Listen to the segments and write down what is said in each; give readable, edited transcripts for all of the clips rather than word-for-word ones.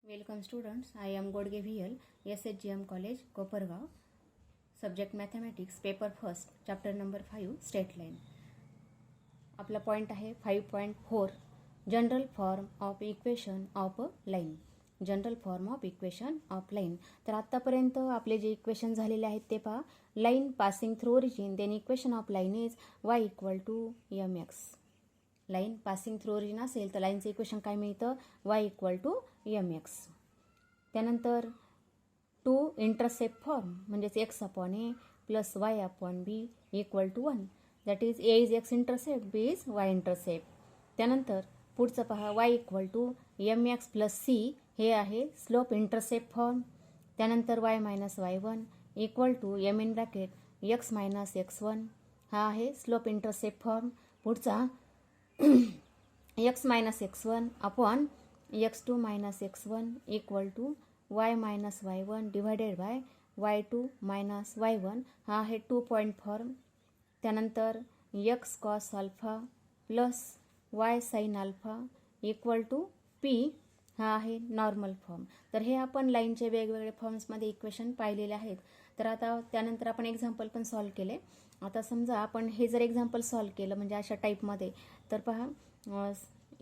Welcome students, I am Godge VL, SHGM College, Kopargaon. Subject Mathematics, Paper First, Chapter number 5, Straight Line. आपला point आहे 5.4 general form of equation of a line. General form of equation of line. तर आत्तापर्यंत आपले जे equation झालेले आहेत ते पहा. Line passing through origin, then equation of line is y equal to mx. Line passing through origin असेल तर लाईनचं इक्वेशन काय मिळतं, y इक्वल टू mx. त्यानंतर टू इंटरसेप्ट फॉर्म म्हणजेच x upon A plus y upon B equal to 1. That is A is X intercept, B is Y intercept. त्यानंतर पुढचं पहा y equal to mx plus c, हे आहे slope intercept form. त्यानंतर y minus y1 equal to m in bracket x minus x1, हा आहे slope intercept form. पुढचा x minus x1 upon x2 minus x1 equal to y minus y1 divided by y2 minus y1, हा आहे 2 point form. त्यानंतर x cos alpha plus y sine alpha equal to p, हा आहे normal form. तर हे आपण लाईनचे वेगवेगळे फॉर्म्समध्ये इक्वेशन पाहिलेले आहेत. तर आता त्यानंतर आपण एक्झाम्पल पण सॉल्व केले. आता समजा आपण हे जर एक्झाम्पल सॉल्व केलं म्हणजे अशा टाईपमध्ये, तर पहा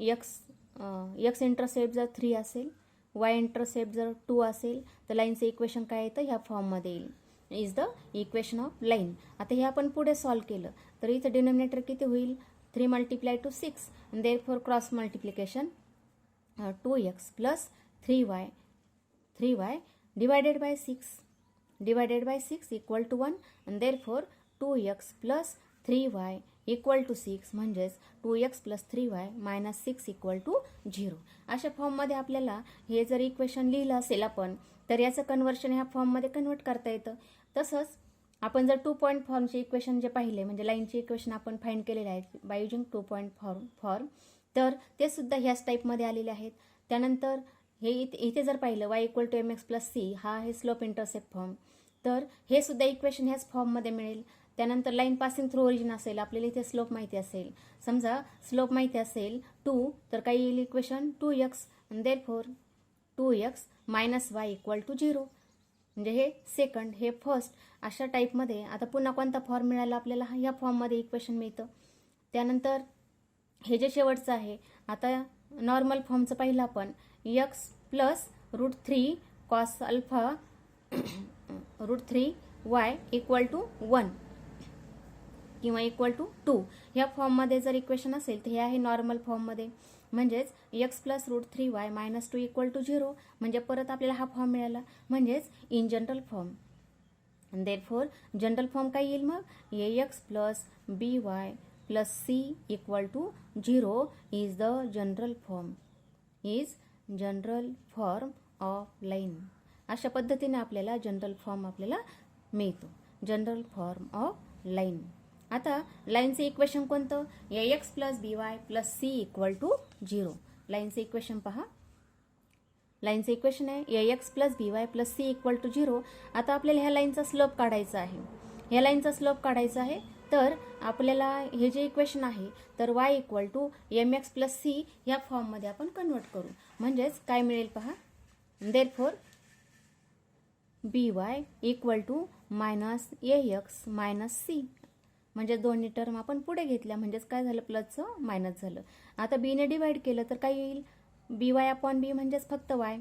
x इंटरसेप्ट जर 3 असेल, y इंटरसेप्ट जर 2 असेल, तर लाईनचं इक्वेशन काय येतं, ह्या फॉर्ममध्ये येईल. Is the equation of line. आता हे आपण पुढे सॉल्व केलं तर इथं डिनॉमिनेटर किती होईल, 3 multiply two 6, and therefore cross multiplication 2x plus 3y divided by 6 equal to 1, and therefore 2x plus 3y equal to 6, म्हणजेच 2x plus 3y minus 6 equal to 0. अशा फॉर्ममध्ये आपल्याला हे जर इक्वेशन लिहिलं असेल आपण, तर याचं कन्व्हर्शन ह्या फॉर्ममध्ये कन्वर्ट करता येतं. तसंच आपण जर 2 पॉईंट फॉर्मचे इक्वेशन जे पाहिले म्हणजे लाईनचे इक्वेशन आपण फाइंड केलेले आहेत बाय युजिंग 2 पॉईंट फॉर्म, तर ते सुद्धा ह्याच टाईपमध्ये आलेले आहेत. त्यानंतर हे इथे जर पाहिलं y equal to mx plus c, हा आहे स्लोप इंटरसेप्ट फॉर्म, तर हे सुद्धा इक्वेशन ह्याच फॉर्ममध्ये मिळेल. त्यानंतर लाईन पासिंग थ्रू ओरिजिन असेल, आपल्याला इथे स्लोप माहिती असेल, समजा स्लोप माहिती असेल 2, तर काय येईल equation 2x, and therefore 2x minus y equal to 0. म्हणजे हे सेकंड, हे फर्स्ट, अशा टाईपमध्ये. आता पुन्हा कोणता फॉर्म मिळाला आपल्याला, ह्या फॉर्ममध्ये इक्वेशन मिळतं. त्यानंतर हे जे शेवटचं आहे, आता नॉर्मल फॉर्मचं पाहिलं आपण, x plus √3 cos alpha √3y equal to 1 किंवा इक्वल टू 2, ह्या फॉर्ममध्ये जर इक्वेशन असेल तर हे आहे नॉर्मल फॉर्ममध्ये. म्हणजेच x plus √3y minus 2 equal to 0, म्हणजे परत आपल्याला हा फॉर्म मिळाला, म्हणजेच in general form. Therefore general form काय येईल मग, ax plus by plus c equal to 0 is the general form of line. अशा पद्धतीने आपल्याला जनरल फॉर्म आपल्याला मिळतो, जनरल फॉर्म ऑफ लाईन. आता लाईनचं इक्वेशन कोणतं, ax plus by plus c equal to 0. लाईनचं इक्वेशन पहा, लाईनचं इक्वेशन आहे ax plus by plus c equal to 0. आता आपल्याला ह्या लाईनचा स्लोप काढायचा आहे. ह्या लाईनचा स्लोप काढायचा आहे, तर आपल्याला हे जे इक्वेशन आहे, तर y equal to mx plus c ह्या फॉर्ममध्ये आपण कन्वर्ट करू. म्हणजेच काय मिळेल पहा, therefore by equal to minus ax minus c, म्हणजे दोन्ही टर्म आपण पुढे घेतल्या, म्हणजेच काय झालं, प्लसचं मायनस झालं. आता b ने डिवाइड केलं तर काय येईल, by अपॉन b म्हणजेच फक्त y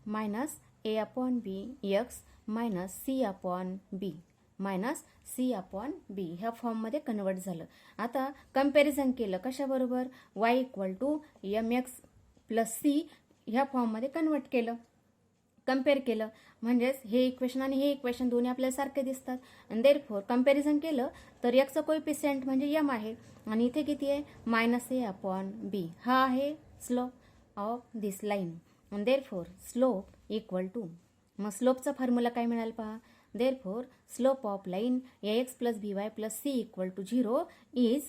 minus a upon b x minus c upon b minus c upon b, ह्या फॉर्ममध्ये कन्वर्ट झालं. आता कम्पॅरिझन केलं कशाबरोबर, y equal to mx plus c ह्या फॉर्ममध्ये कन्वर्ट केलं, कम्पेअर केलं, म्हणजेच हे इक्वेशन आणि हे इक्वेशन दोन्ही आपल्याला सारखे दिसतात. आणि देअरफॉर कम्पॅरिझन केलं तर एक्सचं कोएफिशियंट म्हणजे m आहे, आणि इथे किती आहे, मायनस a अपॉन b, हा आहे स्लोप ऑफ दिस लाईन. आणि देअरफॉर स्लोप इक्वल टू, मग स्लोपचा फॉर्म्युला काय मिळाल पहा, therefore slope of line ax plus by plus c equal to 0 is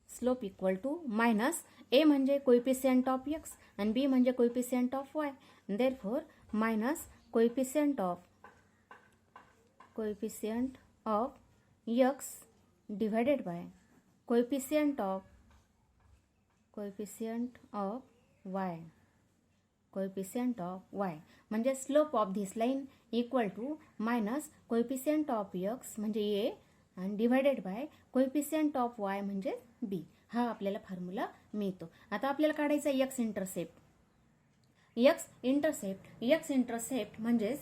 slope equal to minus a म्हणजे कोएफिशियंट ऑफ x आणि b म्हणजे coefficient of y, therefore minus coefficient of x divided by coefficient of y. Coefficient of Y म्हणजे slope of this line equal to minus coefficient of x म्हणजे ए आणि divided by coefficient of Y म्हणजे बी. हा आपल्याला formula मिळतो. आता आपल्याला काढायचा एक्स इंटरसेप्ट. एक्स इंटरसेप्ट म्हणजेच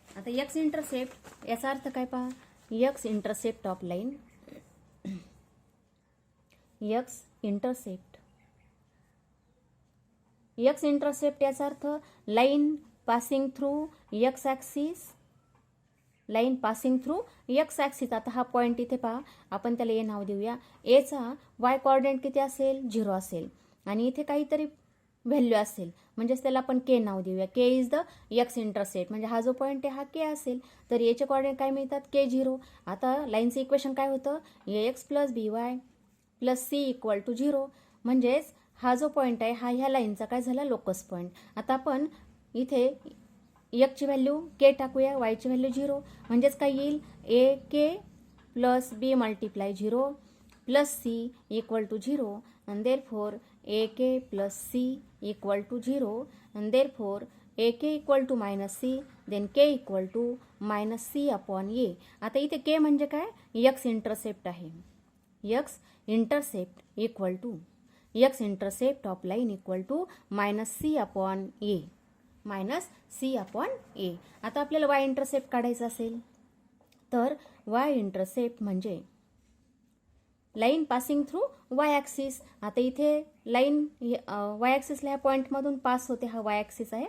आता एक्स इंटरसेप्ट याचा अर्थ काय पहा. X intercept of line x intercept याचा अर्थ line passing through x axis. आता हा पॉईंट इथे पहा, आपण त्याला ए नाव देऊया. एचा वाय कोऑर्डिनेट किती असेल 0 असेल आणि इथे काहीतरी व्हॅल्यू असेल म्हणजेच त्याला आपण के नाव देऊया. के इज द एक्स इंटरसेप्ट म्हणजे हा जो पॉईंट आहे हा के असेल तर एचे कोऑर्डिनेट काय मिळतात K0. आता लाईनचं इक्वेशन काय होतं AX plus BY plus C equal to 0 म्हणजेच हा जो पॉईंट आहे हा ह्या लाईनचा काय झाला लोकस पॉईंट. आता आपण इथे एक्सची व्हॅल्यू के टाकूया, वायची व्हॅल्यू 0 म्हणजेच काय येईल AK plus B multiply 0 plus C equal to 0 and therefore AK plus C equal to 0 and therefore AK equal to minus C then K equal to minus C upon A. आता इथे K म्हणजे काय X intercept आहे. X intercept equal to X intercept of line equal to minus C upon A. आता आपल्याला Y intercept काढायचं असेल तर Y इंटरसेप्ट म्हणजे line passing through Y axis. आता इथे लाईन वाय ॲक्सिसला ह्या पॉईंटमधून पास होते. हा वाय ॲक्सिस आहे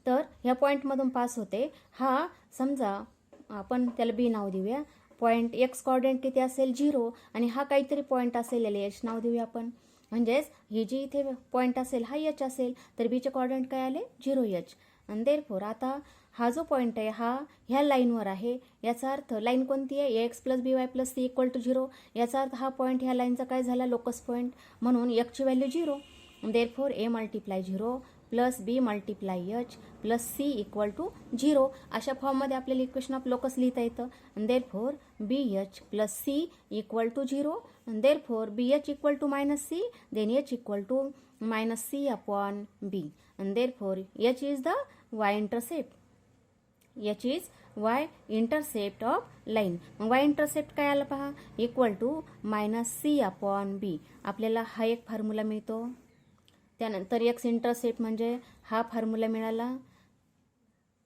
तर ह्या पॉईंटमधून पास होते. हा समजा आपण त्याला बी नाव देऊया. पॉईंट एक्स कोऑर्डिनेट किती असेल 0 आणि हा काहीतरी पॉईंट असेल याला एच नाव देऊया आपण. म्हणजेच ही जी इथे पॉईंट असेल हा एच असेल तर बीचे कोऑर्डिनेट काय आले 0H आणि देअरफॉर आता हा जो पॉईंट आहे हा ह्या लाईनवर आहे. याचा अर्थ लाईन कोणती आहे AX plus BY plus C equal to 0. याचा अर्थ हा पॉईंट ह्या लाईनचा काय झाला लोकस पॉईंट म्हणून एक्सची value 0. Therefore A multiply 0 plus B multiply H plus C equal to 0. अशा फॉर्ममध्ये आपल्याला इक्वेशन ऑफ लोकस लिहिता येतं. Therefore BH plus C equal to 0. Therefore BH equal to minus C then H equal to minus C upon B. Therefore H is the Y intercept. H is Y intercept of line. मग Y intercept काय आला पहा equal to minus C upon B. आपल्याला हा एक formula मिळतो. त्यानंतर x intercept म्हणजे हा फॉर्म्युला मिळाला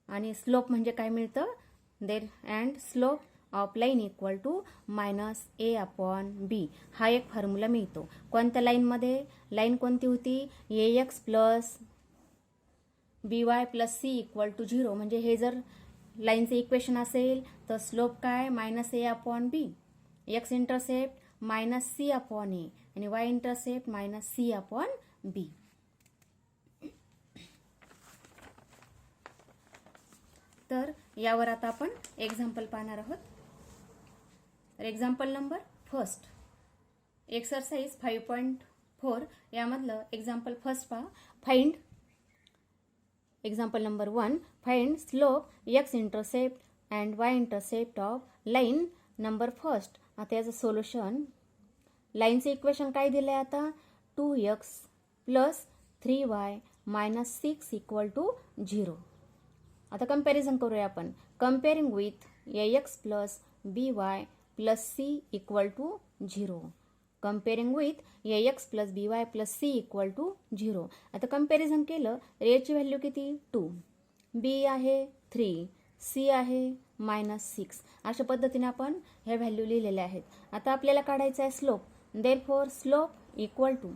आणि स्लोप म्हणजे काय मिळतं there and slope of line equal to minus A upon B. हा एक फॉर्म्युला मिळतो. कोणत्या लाईनमध्ये लाईन कोणती होती AX plus BY plus C equal to 0 म्हणजे हे जर लाईनचं इक्वेशन असेल तर स्लोप काय minus A upon B. X intercept minus C upon A आणि Y intercept minus C upon B. तर यावर आता आपण एक्झाम्पल पाहणार आहोत. तर एक्झाम्पल नंबर फर्स्ट एक्सरसाइज 5.4 यामधलं एक्झाम्पल फर्स्ट पहा. Find example number 1 find slope X intercept and Y intercept of line number first. आता याचं सोल्युशन लाईनचं इक्वेशन काय दिलं आहे आता 2x plus 3y minus 6 equal to 0. आता कंपॅरिझन करूया आपण. Comparing with AX plus BY plus C equal to 0. Comparing with AX plus BY plus C equal to 0. आता कंपॅरिझन केलं तर याची व्हॅल्यू किती 2, B आहे 3, C आहे मायनस 6. अशा पद्धतीने आपण ह्या व्हॅल्यू लिहिलेल्या आहेत. आता आपल्याला काढायचा आहे slope. Therefore slope equal to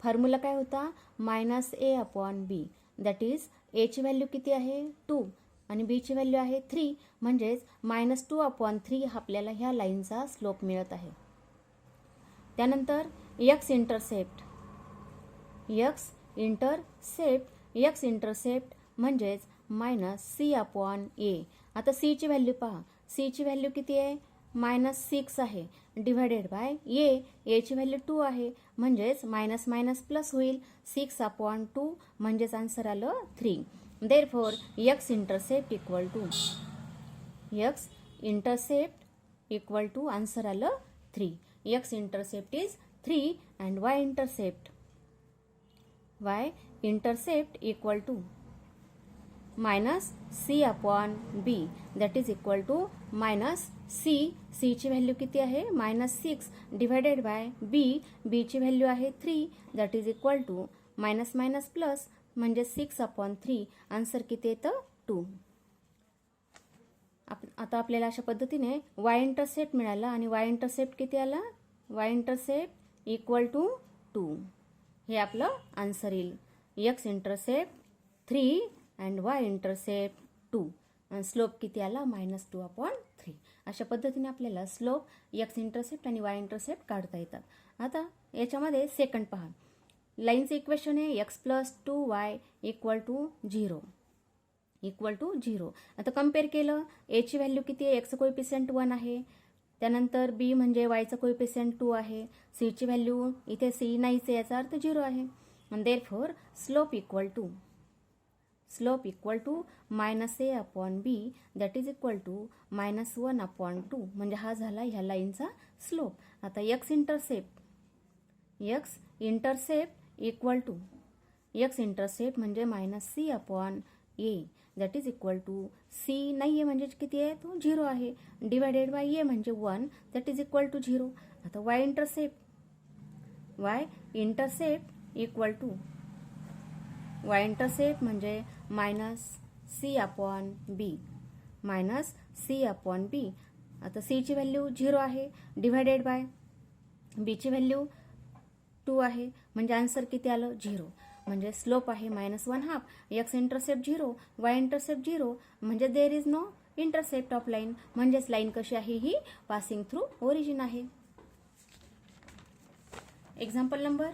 formula काय होता minus A upon B. That is Aची व्हॅल्यू किती आहे 2 आणि Bची व्हॅल्यू आहे 3 म्हणजेच मायनस 2 अपॉन 3 आपल्याला ह्या लाईनचा स्लोप मिळत आहे. त्यानंतर एक्स इंटरसेप्ट म्हणजेच मायनस C अपॉन A. आता Cची व्हॅल्यू पहा. Cची व्हॅल्यू किती आहे मायनस 6 आहे डिवायडेड बाय Aची व्हॅल्यू 2 आहे म्हणजेच मायनस मायनस प्लस होईल 6 अपॉन 2 म्हणजेच आन्सर आलं 3. Therefore X intercept equal to answer आलं 3. X intercept is 3 and Y intercept equal to minus C upon B that is equal to minus C ची value किती आहे -6 divided by बी ची value आहे 3 that is equal to minus minus plus म्हणजे 6/3 answer किती येतं 2. आता आपल्याला अशा पद्धतीने वाय इंटरसेप्ट मिळाला आणि वाय इंटरसेप्ट किती आला वाय इंटरसेप्ट इक्वल टू 2 हे आपलं आन्सर येईल. X intercept 3 and Y intercept 2 आणि स्लोप किती आला -2/3. अशा पद्धतीने आपल्याला स्लोप एक्स इंटरसेप्ट आणि वाय इंटरसेप्ट काढता येतात. आता याच्यामध्ये सेकंड पहा लाईनचं इक्वेशन आहे x + 2y = 0 आता कम्पेअर केलं a ची व्हॅल्यू किती आहे x कोएफिशियंट 1 आहे त्यानंतर b म्हणजे y चा कोएफिशियंट 2 आहे c ची व्हॅल्यू इथे c नाहीच आहे याचा अर्थ 0 आहे आणि therefore slope equal to -a/b that is equal to -1/2 म्हणजे हा झाला ह्या लाईनचा स्लोप. आता x इंटरसेप्ट म्हणजे -c/a that is equal to c नाही आहे म्हणजे किती आहे तो 0 आहे डिवायडेड बाय a म्हणजे 1 दॅट इज इक्वल टू 0. आता y इंटरसेप्ट म्हणजे -c/b आता c ची व्हॅल्यू 0 आहे डिवायडेड बाय b ची व्हॅल्यू 2 आहे म्हणजे आन्सर किती आलं 0 म्हणजे स्लोप आहे -1/2 x इंटरसेप्ट 0 y इंटरसेप्ट 0 म्हणजे there is no intercept of line म्हणजेच लाईन कशी आहे ही पासिंग थ्रू ओरिजिन आहे. एक्झाम्पल नंबर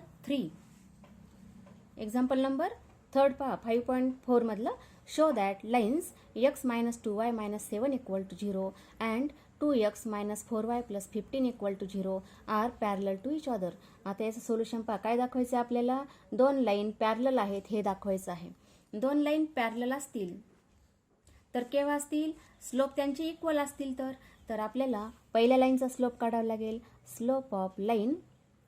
3 पहा 5.4 मधलं show that lines x - 2y - 7 = 0 and 2x - 4y + 15 = 0 are parallel to each other. आता याचं सोल्युशन पहा काय दाखवायचं आहे आपल्याला दोन लाईन पॅरलल आहेत हे दाखवायचं आहे. दोन लाईन पॅरलल असतील तर केव्हा असतील स्लोप त्यांचे इक्वल असतील तर आपल्याला पहिल्या लाईनचा स्लोप काढावा लागेल. स्लोप ऑफ लाईन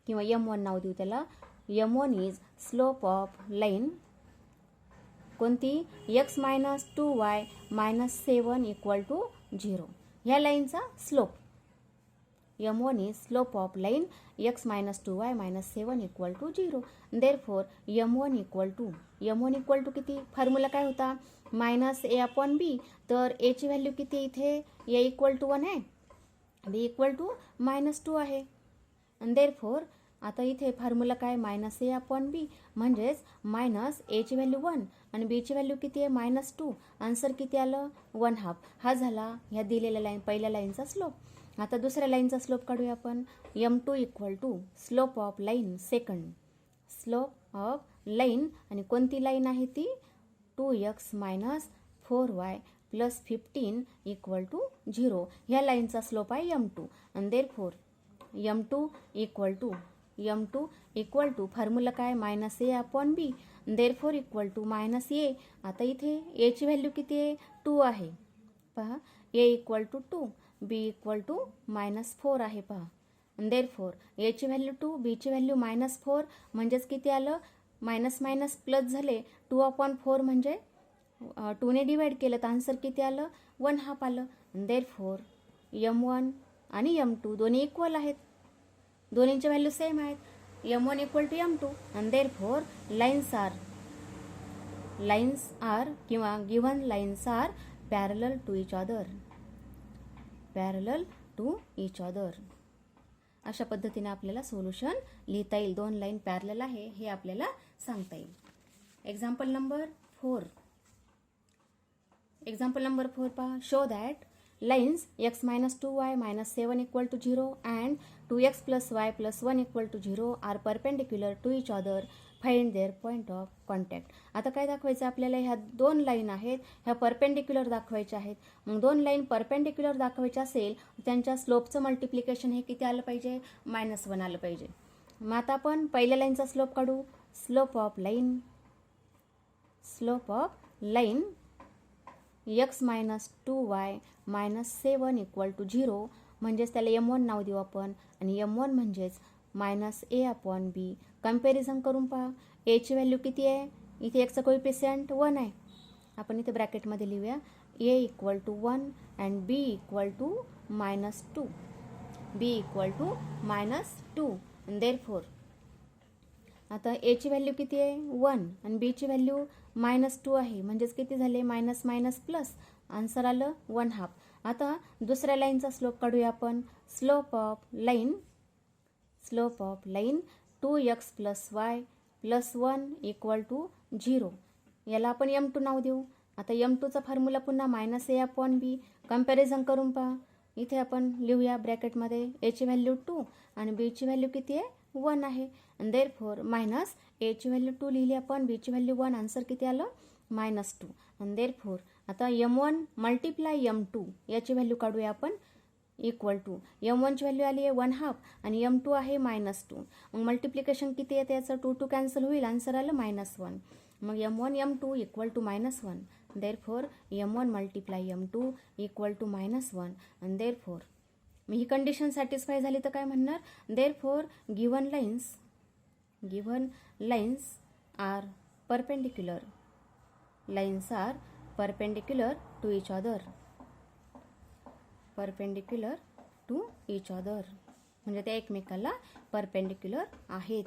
किंवा m1 नाव देऊ त्याला m1 is slope of line कोणती x - 2y - 7 = 0 ह्या लाईनचा slope m1 is slope of line x - 2y - 7 = 0. Therefore m1 equal to किती फॉर्म्युला काय होता -a/b तर a ची व्हॅल्यू किती इथे a = 1 आहे b = -2 आहे आणि देअरफॉर आता इथे फॉर्म्युला काय -a/b म्हणजेच a ची व्हॅल्यू 1 आणि b ची व्हॅल्यू किती आहे -2 आन्सर किती आलं 1/2 हा झाला ह्या दिलेल्या लाईन पहिल्या लाईनचा स्लोप. आता दुसऱ्या लाईनचा स्लोप काढूया आपण m2 equal to slope of line second slope of line आणि कोणती लाईन आहे ती 2x - 4y + 15 = 0 ह्या लाईनचा स्लोप आहे m2 आणि therefore m2 equal to formula काय -a/b therefore equal to -a. आता इथे a ची व्हॅल्यू किती आहे 2 आहे पहा a = 2 b = -4 आहे पहा देअरफॉर a ची व्हॅल्यू 2 b ची व्हॅल्यू -4 म्हणजेच किती आलं मायनस प्लस झाले 2/4 म्हणजे 2 ने डिवाइड केलं तर आन्सर किती आलं 1/2 आलं. देअरफॉर m1 आणि m2 दोन्ही इक्वल आहेत दोन्हींच्या व्हॅल्यू सेम आहेत m1 = m2 and therefore lines are किंवा given lines are parallel to each other. अशा पद्धतीने आपल्याला सोल्युशन लिहिता येईल. दोन लाईन पॅरलल आहे हे आपल्याला सांगता येईल. एक्झाम्पल नंबर 4 पहा show that lines x - 2y - 7 = 0 and 2x + y + 1 = 0 are perpendicular to each other. Find their point of contact. आता काय दाखवायचं आपल्याला ह्या दोन लाईन आहेत ह्या परपेंडिक्युलर दाखवायच्या आहेत. मग दोन लाईन परपेंडिक्युलर दाखवायच्या असेल त्यांच्या स्लोपचं मल्टिप्लिकेशन हे किती आलं पाहिजे -1 आलं पाहिजे. मग आता आपण पहिल्या लाईनचा स्लोप काढू. Slope of line x - 2y - 7 = 0 म्हणजेच त्याला m1 नाव देऊ आपण आणि m1 म्हणजेच -a/b. कंपॅरिझन करून पहा a ची व्हॅल्यू किती आहे इथे एक्सचा कोइफिशियंट 1 आहे, आपण इथे ब्रॅकेटमध्ये लिहूया a equal to 1 and b equal to -2, b equal to -2. Therefore आता a ची व्हॅल्यू किती आहे 1 आणि b ची व्हॅल्यू -2 आहे, म्हणजेच किती झाले मायनस मायनस प्लस, आन्सर आलं 1/2. आता दुसऱ्या लाईनचा स्लोप काढूया आपण. Slope of line 2x + y + 1 = 0. याला आपण m2 नाव देऊ. आता m2चा फॉर्म्युला पुन्हा -a/b. कंपॅरिझन करून पहा. इथे आपण लिहूया ब्रॅकेटमध्ये a ची व्हॅल्यू 2 आणि b ची व्हॅल्यू किती आहे 1 आहे. देअरफॉर मायनस a ची व्हॅल्यू 2 लिहिली आपण, b ची व्हॅल्यू 1, आन्सर किती आलं -2. आणि देअरफॉर आता m1 × m2 याची व्हॅल्यू काढूया आपण इक्वल टू m1 ची व्हॅल्यू आली आहे 1/2 आणि m2 आहे -2. मग मल्टिप्लिकेशन किती येते याचं 2 2 कॅन्सल होईल, आन्सर आलं -1. मग m1 m2 equal to -1. Therefore m1 × m2 equal to -1. आणि देअरफॉर मग ही कंडिशन सॅटिस्फाय झाली तर काय म्हणणार, therefore given lines are perpendicular to each other. म्हणजे त्या एकमेकाला परपेंडिक्युलर आहेत.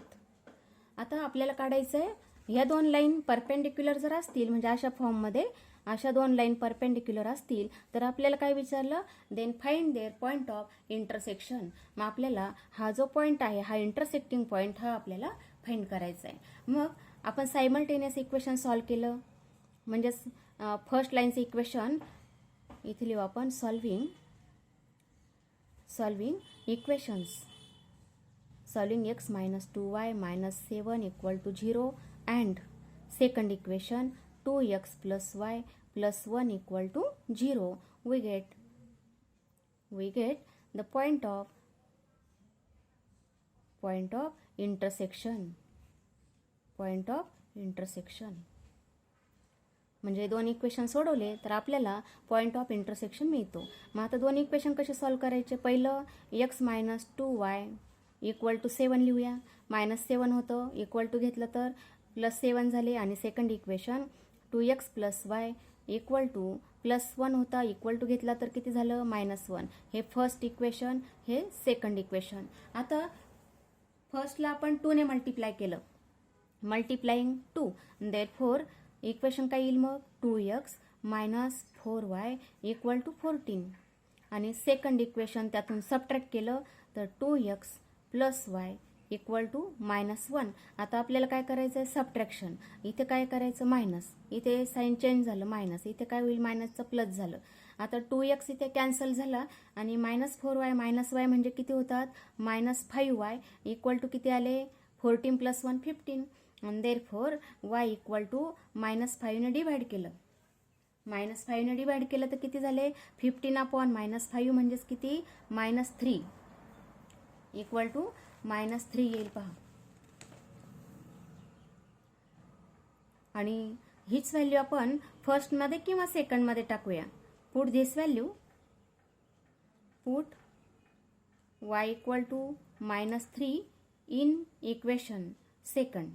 आता आपल्याला काढायचं आहे ह्या दोन लाईन परपेंडिक्युलर जर असतील, म्हणजे अशा फॉर्ममध्ये अशा दोन लाईन परपेंडिक्युलर असतील तर आपल्याला काय विचारलं, then find their point of intersection. मग आपल्याला हा जो पॉईंट आहे, हा इंटरसेक्टिंग पॉईंट हा आपल्याला फाइंड करायचा आहे. मग आपण सायमल्टेनियस इक्वेशन सॉल्व्ह केलं, म्हणजेच फर्स्ट लाईनचं इक्वेशन इथे लिहू आपण solving equations. Solving x - 2y - 7 = 0 and second equation 2x + y + 1 = 0. We get the point of intersection. म्हणजे दोन इक्वेशन सोडवले तर आपल्याला पॉईंट ऑफ इंटरसेक्शन मिळतो. मग आता दोन इक्वेशन कसे सॉल्व्ह करायचे, पहिलं x - 2y = 7 लिहूया. -7 होतं, इक्वल टू घेतलं तर +7 झाले. आणि सेकंड इक्वेशन 2x + y = +1 होता, इक्वल टू घेतला तर किती झालं -1. हे फर्स्ट इक्वेशन, हे सेकंड इक्वेशन. आता फर्स्टला आपण 2 ने मल्टिप्लाय केलं, मल्टिप्लाइंग 2. देअरफॉर इक्वेशन काय येईल मग 2x - 4y = 14. आणि सेकंड इक्वेशन त्यातून सबट्रॅक्ट केलं तर 2x + y = -1. आता आपल्याला काय करायचं आहे सबट्रॅक्शन. इथे काय करायचं मायनस, इथे साईन चेंज झालं मायनस, इथे काय होईल मायनसचं प्लस झालं. आता 2x इथे कॅन्सल झाला आणि -4y -y म्हणजे किती होतात -5y = किती आले 14 + 1 15. आणि देअरफॉर y = -5 ने डिवाइड केलं, -5 ने डिवाइड केलं तर किती झाले 15/-5 म्हणजेच किती -3 = -3 येईल पहा. आणि हीच व्हॅल्यू आपण फर्स्टमध्ये किंवा सेकंडमध्ये टाकूया. Put this value, put y = -3 in equation second.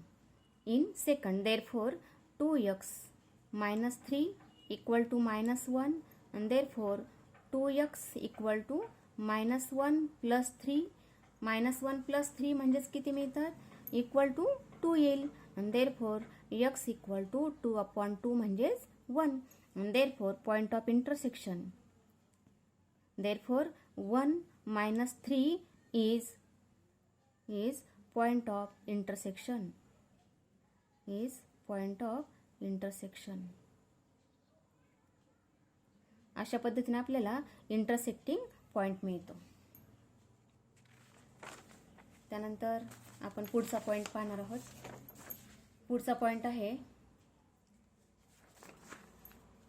Therefore 2x - 3 = -1 and therefore 2x = -1 + 3. -1 + 3 म्हणजेच किती मिळतात =2 येईल. and therefore x = 2/2 म्हणजेच 1. and therefore point of intersection, therefore 1 - 3 is point of intersection. अशा पद्धतीने आपल्याला इंटरसेक्टिंग पॉइंट मिळतो. त्यानंतर आपण पुढचा पॉइंट पाहणार आहोत. पुढचा पॉइंट आहे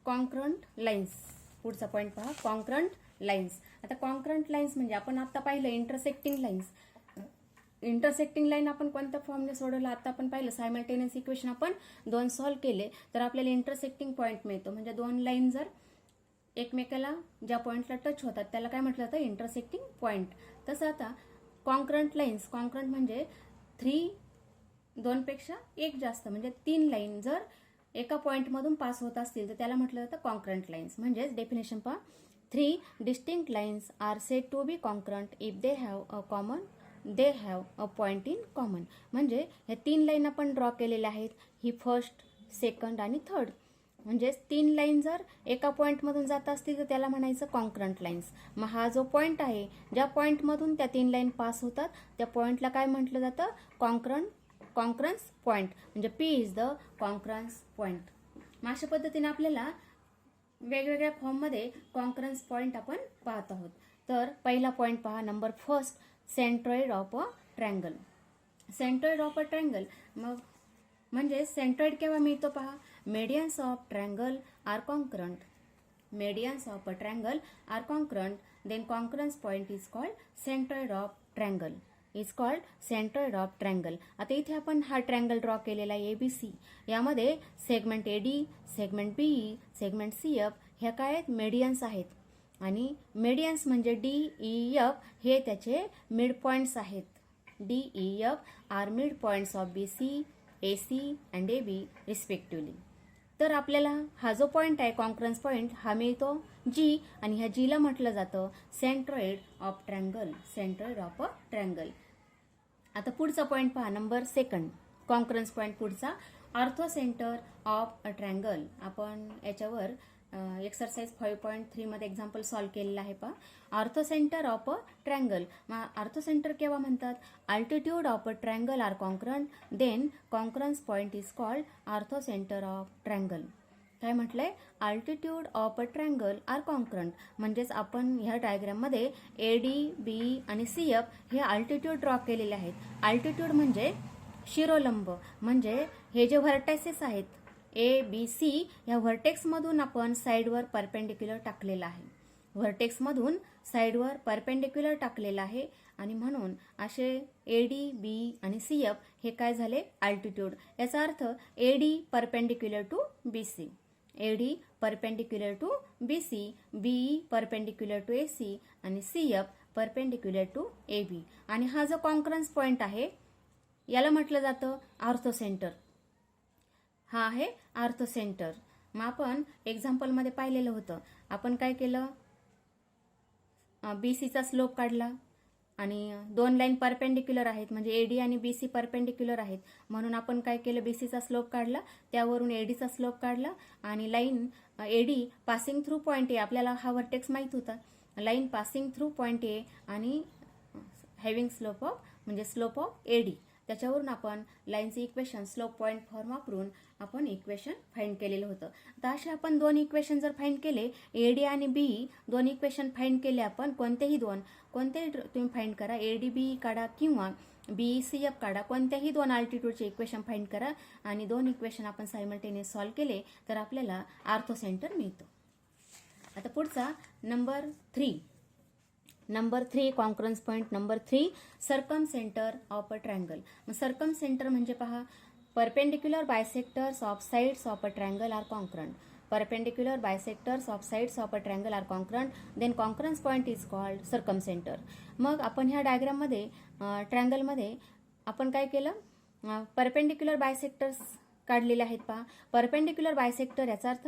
कॉन्क्रंट लाईन्स. पुढचा पॉइंट पहा कॉन्क्रंट लाईन्स. आता कॉन्क्रंट लाईन्स म्हणजे आपण आता पाहिलं इंटरसेक्टिंग लाईन्स. इंटरसेक्टिंग लाईन आपण कोणत्या फॉर्मने सोडवलं आता आपण पाहिलं. सायमल्टेनियस इक्वेशन आपण 2 सॉल्व्ह केले तर आपल्याला इंटरसेक्टिंग पॉईंट मिळतो. म्हणजे दोन लाईन जर एकमेकाला ज्या पॉईंटला टच होतात त्याला काय म्हटलं जातं इंटरसेक्टिंग पॉईंट. तसं आता कॉन्क्रंट लाईन्स, कॉन्क्रंट म्हणजे 3 दोनपेक्षा एक जास्त म्हणजे 3 लाईन जर एका पॉईंटमधून पास होत असतील तर त्याला म्हटलं जातं कॉन्करंट लाईन्स. म्हणजेच डेफिनेशन पहा, 3 distinct lines are said to be concurrent if they have a point in common. म्हणजे ह्या 3 लाईन आपण ड्रॉ केलेल्या आहेत, ही फर्स्ट, सेकंड आणि थर्ड. म्हणजेच 3 लाईन जर एका पॉईंटमधून जात असतील तर त्याला म्हणायचं कॉन्करंट लाईन्स. मग हा जो पॉईंट आहे, ज्या पॉईंटमधून त्या 3 लाईन पास होतात त्या पॉईंटला काय म्हटलं जातं, कॉन्करन्स पॉईंट. म्हणजे P is the concurrence point. मग अशा पद्धतीने आपल्याला वेगवेगळ्या फॉर्ममध्ये कॉन्करन्स पॉईंट आपण पाहत आहोत. तर पहिला पॉईंट पहा, number first, centroid of a triangle. Centroid of a triangle मग म्हणजे सेंट्रॉइड केव्हा मिळतो पहा, medians of triangle are concurrent. Medians of a triangle are concurrent, then concurrence point is called centroid of triangle. Is called centroid of triangle. आता इथे आपण हा triangle draw केलेला आहे ABC. यामध्ये segment AD, segment BE, segment CF ह्या काय आहेत, मेडियन्स आहेत. आणि मेडियन्स म्हणजे DEF हे त्याचे मिड पॉईंट्स आहेत. DEF are mid points of BC, AC and AB respectively. तर आपल्याला हा जो पॉईंट आहे कॉन्करन्स पॉईंट हा मिळतो G, आणि ह्या Gला म्हटलं जातं centroid of triangle. Centroid of a triangle. आता पुढचा पॉईंट पहा, नंबर सेकंड, कॉन्करन्स पॉईंट पुढचा, ortho centre of a triangle. आपण याच्यावर एक्सरसाइज 5.3 मध्ये एक्झाम्पल सॉल्व्ह केलेला आहे पहा. Orthocentre of a triangle. मग ऑर्थो सेंटर केव्हा म्हणतात, altitude of a triangle are concurrent, then concurrence point is called orthocentre of triangle. काय म्हटलंय, altitude of a triangle are concurrent. म्हणजेच आपण ह्या डायग्राममध्ये AD, BE आणि CF हे अल्टिट्यूड ड्रॉ केलेले आहेत. अल्टिट्यूड म्हणजे शिरोलंब. म्हणजे हे जे व्हर्टायसेस आहेत ABC या व्हर्टेक्समधून आपण साईडवर परपेंडिक्युलर टाकलेला आहे. व्हर्टेक्समधून साईडवर परपेंडिक्युलर टाकलेला आहे आणि म्हणून असे AD, BE आणि CF हे काय झाले, अल्टिट्यूड. याचा अर्थ AD perpendicular to BC, AD perpendicular to BC, BE perpendicular to AC आणि CF परपेंडिक्युलर टू AB. आणि हा जो कॉन्करन्स पॉईंट आहे याला म्हटलं जातं ऑर्थो सेंटर. हा आहे ऑर्थो सेंटर. मग आपण एक्झाम्पलमध्ये पाहिलेलं होतं, आपण काय केलं, BCचा स्लोप काढला आणि 2 लाईन परपेंडिक्युलर आहेत म्हणजे AD आणि BC परपेंडिक्युलर आहेत म्हणून आपण काय केलं, BCचा स्लोप काढला, त्यावरून ADचा स्लोप काढला आणि line AD passing through point A, आपल्याला हा व्हर्टेक्स माहित होता, line passing through point A आणि हॅव्हिंग स्लोप ऑफ म्हणजे स्लोप ऑफ AD, त्याच्यावरून आपण लाईनचे इक्वेशन स्लोप पॉईंट फॉर्म वापरून आपण इक्वेशन फाइंड केलेलं होतं. तर असे आपण 2 इक्वेशन जर फाइंड केले, AD आणि BE 2 इक्वेशन फाइंड केले आपण, कोणतेही तुम्ही फाइंड करा, AD BE काढा किंवा BE CF काढा, कोणत्याही 2 अल्टिट्यूडचे इक्वेशन फाइंड करा आणि 2 इक्वेशन आपण सायमल्टेनियस सॉल्व्ह केले तर आपल्याला ऑर्थो सेंटर मिळतो. आता पुढचा number 3 concurrence point number 3, circumcentre of a triangle. मग सर्कम सेंटर म्हणजे पहा, perpendicular bisectors of sides of a triangle are concurrent. Perpendicular bisectors of sides of a triangle are concurrent, then concurrence point is called circumcentre. मग आपण ह्या डायग्राममध्ये ट्रायंगलमध्ये आपण काय केलं, परपेंडिक्युलर बायसेक्टर्स काढलेले आहेत पहा. परपेंडिक्युलर बायसेक्टर याचा अर्थ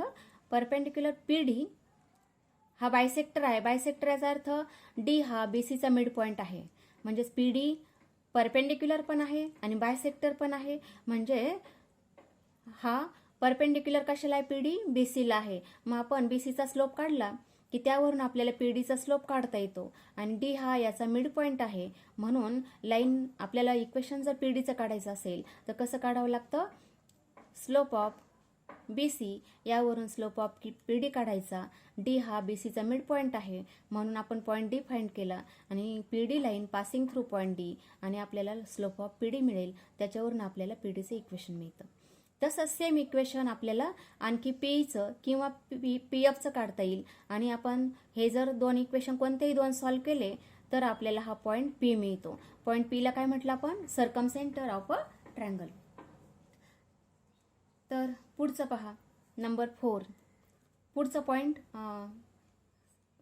परपेंडिक्युलर PD हा बायसेक्टर आहे. बायसेक्टर याचा अर्थ D हा BCचा मिड पॉईंट आहे. म्हणजेच PD परपेंडिक्युलर पण आहे आणि बायसेक्टर पण आहे. म्हणजे हा परपेंडिक्युलर कशाला आहे, PD BCला आहे. मग आपण BCचा स्लोप काढला की त्यावरून आपल्याला PDचा स्लोप काढता येतो आणि D हा याचा मिड पॉईंट आहे. म्हणून लाईन आपल्याला इक्वेशन जर PDचं काढायचं असेल तर कसं काढावं लागतं, स्लोप ऑफ BC यावरून स्लोप ऑफ PD काढायचा. D हा BCचा मिड पॉईंट आहे म्हणून आपण पॉईंट D फाइंड केला आणि PD line passing through point D आणि आपल्याला स्लोप ऑफ PD मिळेल, त्याच्यावरून आपल्याला PDचं इक्वेशन मिळतं. तसंच सेम इक्वेशन आपल्याला आणखी PEचं किंवा PFचं काढता येईल आणि आपण हे जर 2 इक्वेशन कोणतेही 2 सॉल्व्ह केले तर आपल्याला हा पॉईंट P मिळतो. पॉईंट Pला काय म्हटलं आपण, circumcentre of a triangle. तर पुढचं पहा, नंबर 4, पुढचं पॉईंट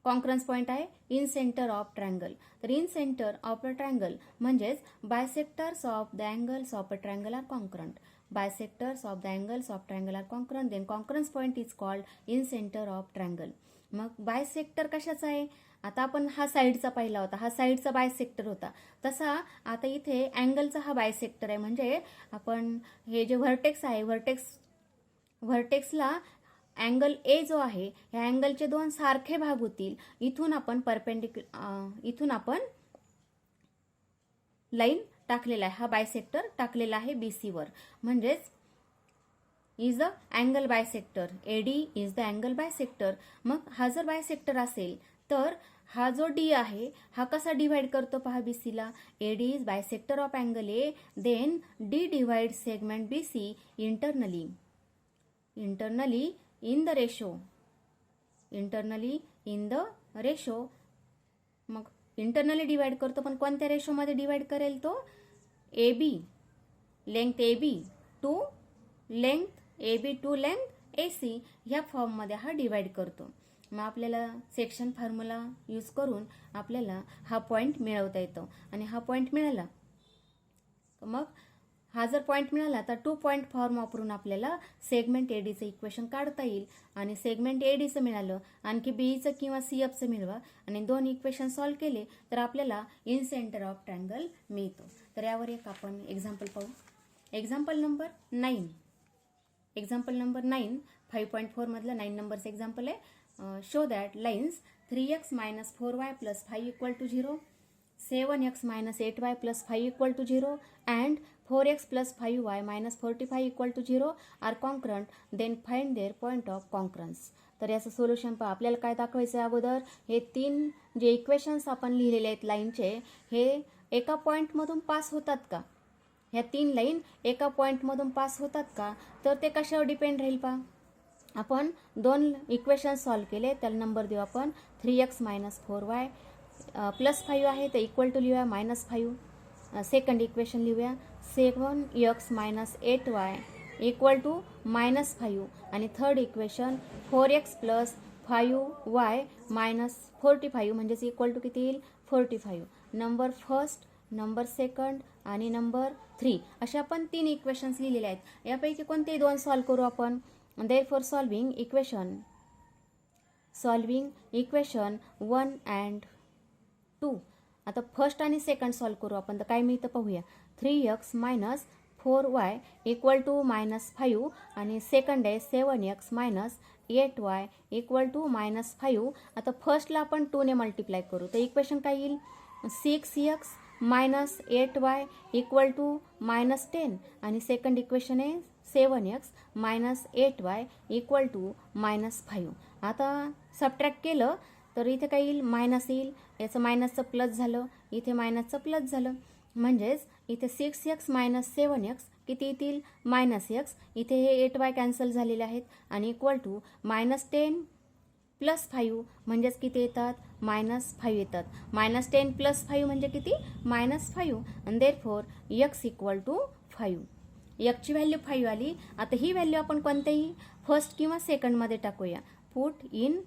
कॉन्करन्स पॉईंट आहे इन सेंटर ऑफ ट्रायंगल. तर incentre of a triangle म्हणजेच bisectors of the angles of a triangle are concurrent. Bisectors of the angles of triangle are concurrent, then concurrence point is called incentre of triangle. मग bisector कशाचा आहे? आता आपण हा साईडचा पाहिला होता, हा साईडचा बायसेक्टर होता. तसा आता इथे अँगलचा हा बायसेक्टर आहे. म्हणजे आपण हे जे व्हर्टेक्स आहे, व्हर्टेक्सला अँगल ए जो आहे, ह्या अँगलचे दोन सारखे भाग होतील. इथून आपण लाईन टाकलेला आहे, हा बायसेक्टर टाकलेला आहे BC वर. म्हणजेच is the angle bisector. AD is the angle bisector. मग हा जर बायसेक्टर असेल तर हा जो D आहे हा कसा डिवाइड करतो पहा BC ला. AD is bisector of angle A, then D divide segment BC internally in the ratio. मग इंटरनली डिवाइड करतो, पण कोणत्या रेशो मध्ये डिवाइड करेल तो? AB, length AB to length AC ह्या फॉर्म मध्ये हा डिवाइड करतो. मग आपल्याला सेक्शन फॉर्म्युला यूज करून आपल्याला हा पॉइंट मिळवता येतो. आणि हा पॉइंट मिळाला, मग हा जर पॉईंट मिळाला तर 2 पॉईंट फॉर्म वापरून आपल्याला सेगमेंट ADचं इक्वेशन काढता येईल. आणि सेगमेंट ADचं मिळालं, आणखी BEचं किंवा CFचं मिळवा आणि 2 इक्वेशन सॉल्व्ह केले तर आपल्याला इन सेंटर ऑफ ट्रायंगल मिळतो. तर यावर एक आपण एक्झाम्पल पाहू. Example number 9. 5.4 मधलं 9 नंबरचं एक्झाम्पल आहे. Show that lines 3x - 4y + 5 = 0, 7x - 8y + 5 = 0 and 4x + 5y - 45 = 0 are concurrent, then find their point of concurrence. तर याचं सोल्युशन पहा. आपल्याला काय दाखवायचं आहे अगोदर? हे 3 जे इक्वेशन्स आपण लिहिलेले आहेत लाईनचे, हे एका पॉईंटमधून पास होतात का? ह्या 3 लाईन एका पॉईंटमधून पास होतात का? तर ते कशावर डिपेंड राहील पहा. आपण 2 इक्वेशन सॉल्व्ह केले, त्याला नंबर देऊ आपण. 3x - 4y + 5 आहे तर इक्वल टू लिहूया -5. सेकंड इक्वेशन लिहूया 7x - 8y = -5. आणि थर्ड इक्वेशन 4x + 5y - 45 म्हणजेच इक्वल टू किती येईल? 45. नंबर फर्स्ट, नंबर सेकंड आणि नंबर 3 अशा आपण 3 इक्वेशन्स लिहिलेले आहेत. यापैकी कोणतेही 2 सॉल्व्ह करू आपण. Therefore solving equation 1 and 2. आता फर्स्ट आणि सेकंड सॉल्व्ह करू आपण. तर काय मिळतं पाहूया. 3x - 4y = -5 आणि सेकंड आहे 7x - 8y = -5. आता फर्स्टला आपण 2 ने मल्टिप्लाय करू तर इक्वेशन काय येईल? 6x - 8y = -10 आणि सेकंड इक्वेशन आहे 7x - 8y = -5. आता सबट्रॅक्ट केलं तर इथे काय येईल? मायनस येईल. याचं मायनसचं प्लस झालं, इथे मायनसचं प्लस झालं. म्हणजेच इथे 6x - 7x किती येतील? -x. इथे हे 8y कॅन्सल झालेले आहेत आणि इक्वल टू -10 + 5 म्हणजेच किती येतात? -5 येतात. -10 + 5 म्हणजे किती? -5. आणि देअरफॉर x = 5. ची व्हॅल्यू 5 आली. आता ही व्हॅल्यू आपण कोणत्याही फर्स्ट किंवा सेकंडमध्ये टाकूया. Put in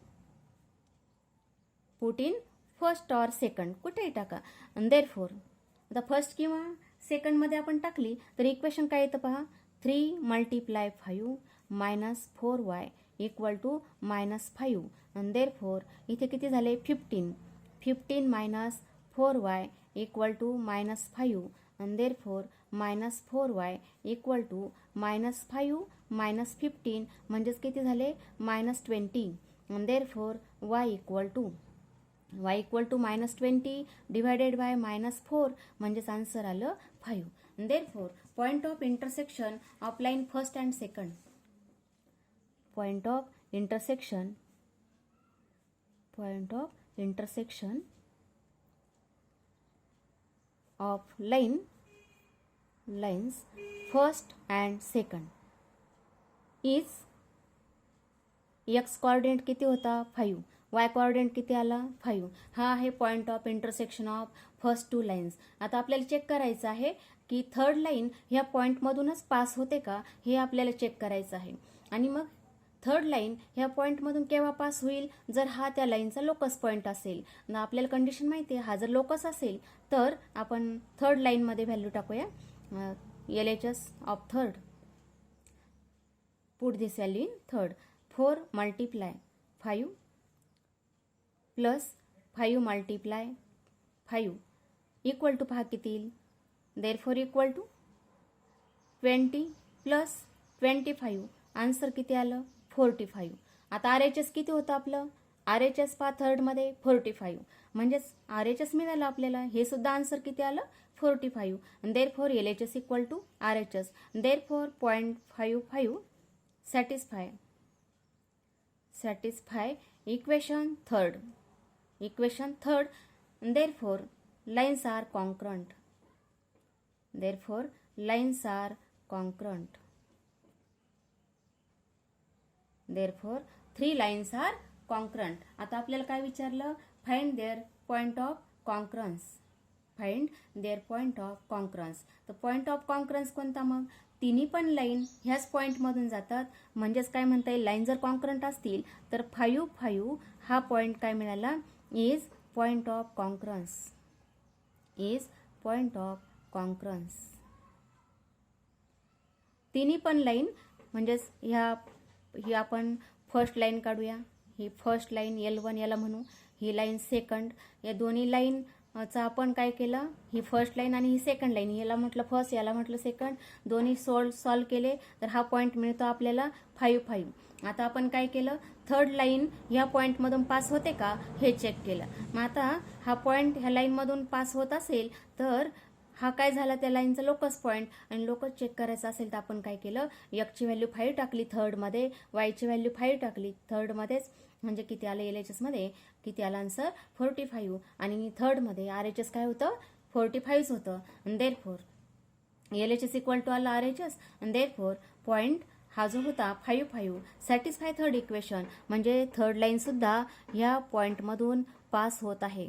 first or second, कुठेही टाका. आणि देअरफॉर आता फर्स्ट किंवा सेकंडमध्ये आपण टाकली तर इक्वेशन काय येतं पहा. 3 × 5 - 4y = -5. आणि देअरफॉर इथे किती झाले? 15. 15 - 4y = -5. आणि देअरफॉर -4y = -5 - 15 म्हणजेच किती झाले? -20. आणि देअरफॉर y = -20 डिवायडेड बाय -4 म्हणजेच आन्सर आलं 5. Therefore point of intersection of line first and second. Point of intersection of lines first and second is x coordinate किती होता? 5. y कोऑर्डिनेट किती आला? 5. हा आहे point of intersection of first 2 lines. आता आपल्याला चेक करायचं आहे की थर्ड लाईन ह्या पॉईंटमधूनच पास होते का, हे आपल्याला चेक करायचं आहे. आणि मग थर्ड लाईन ह्या पॉईंटमधून केव्हा पास होईल, जर हा त्या लाईनचा लोकस पॉईंट असेल ना. आपल्याला कंडिशन माहिती आहे, हा जर लोकस असेल तर आपण थर्ड लाईनमध्ये व्हॅल्यू टाकूया. LHS of third, put this value in third. 4 multiply 5 plus 5 multiply 5 equal to, पहा किती येईल, therefore equal to 20 plus 25. Answer किती आलं, 45. आता RHS किती होतं आपलं, RHS पहा थर्डमध्ये 45, म्हणजेच RHS मिळालं आपल्याला. हे सुद्धा आन्सर किती आलं, 45. Therefore LHS equal to RHS. Therefore 0.55 satisfy equation third. Therefore lines are congruent. Therefore 3 lines are congruent. आता आपल्याला काय विचारलं, फाइंड देअर पॉइंट ऑफ कॉन्क्रन्स. तर पॉइंट ऑफ कॉन्क्रन्स कोणता, मग तिन्ही पण लाईन ह्याच पॉईंटमधून जातात. म्हणजेच काय म्हणता येईल, लाईन जर कॉन्क्रंट असतील तर 5 हा पॉईंट काय मिळाला, इज पॉइंट ऑफ कॉन्क्रन्स. तिन्ही पण लाईन, म्हणजेच ही आपण फर्स्ट लाईन काढूया. ही फर्स्ट लाईन L1 याला म्हणू, ही लाईन सेकंड. या दोन्ही लाईन चा आपण काय केलं, ही फर्स्ट लाईन आणि ही सेकंड लाईन, याला म्हटलं फर्स्ट, याला म्हटलं सेकंड, दोन्ही सॉल्व केले तर हा पॉईंट मिळतो आपल्याला 5. आता आपण काय केलं, थर्ड लाईन ह्या पॉईंटमधून पास होते का हे चेक केलं. मग आता हा पॉईंट ह्या लाईनमधून पास होत असेल तर हा काय झाला, त्या लाईनचा लोकस पॉईंट. आणि लोकस चेक करायचं असेल तर आपण काय केलं, Xची व्हॅल्यू 5 टाकली थर्डमध्ये, Yची व्हॅल्यू 5 टाकली थर्डमध्येच, म्हणजे किती आलं, LHS मध्ये किती आलं आन्सर, 45. आणि थर्डमध्ये RHS काय होतं, 45 होतं. देअरफॉर LHS इक्वल टू आला RHS. देअरफॉर पॉईंट हा जो होता 5 सॅटिस्फाय थर्ड इक्वेशन, म्हणजे थर्ड लाईन सुद्धा ह्या पॉईंटमधून पास होत आहे.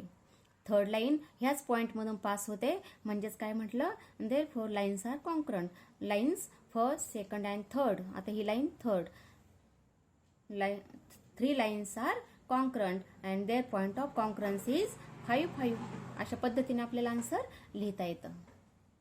थर्ड लाईन ह्याच पॉईंटमधून पास होते, म्हणजेच काय म्हटलं, therefore lines are concurrent. Lines first, second and third. आता ही line third, 3 lines are concurrent and their point of concurrence is 5. अशा पद्धतीने आपल्याला आन्सर लिहिता येतं.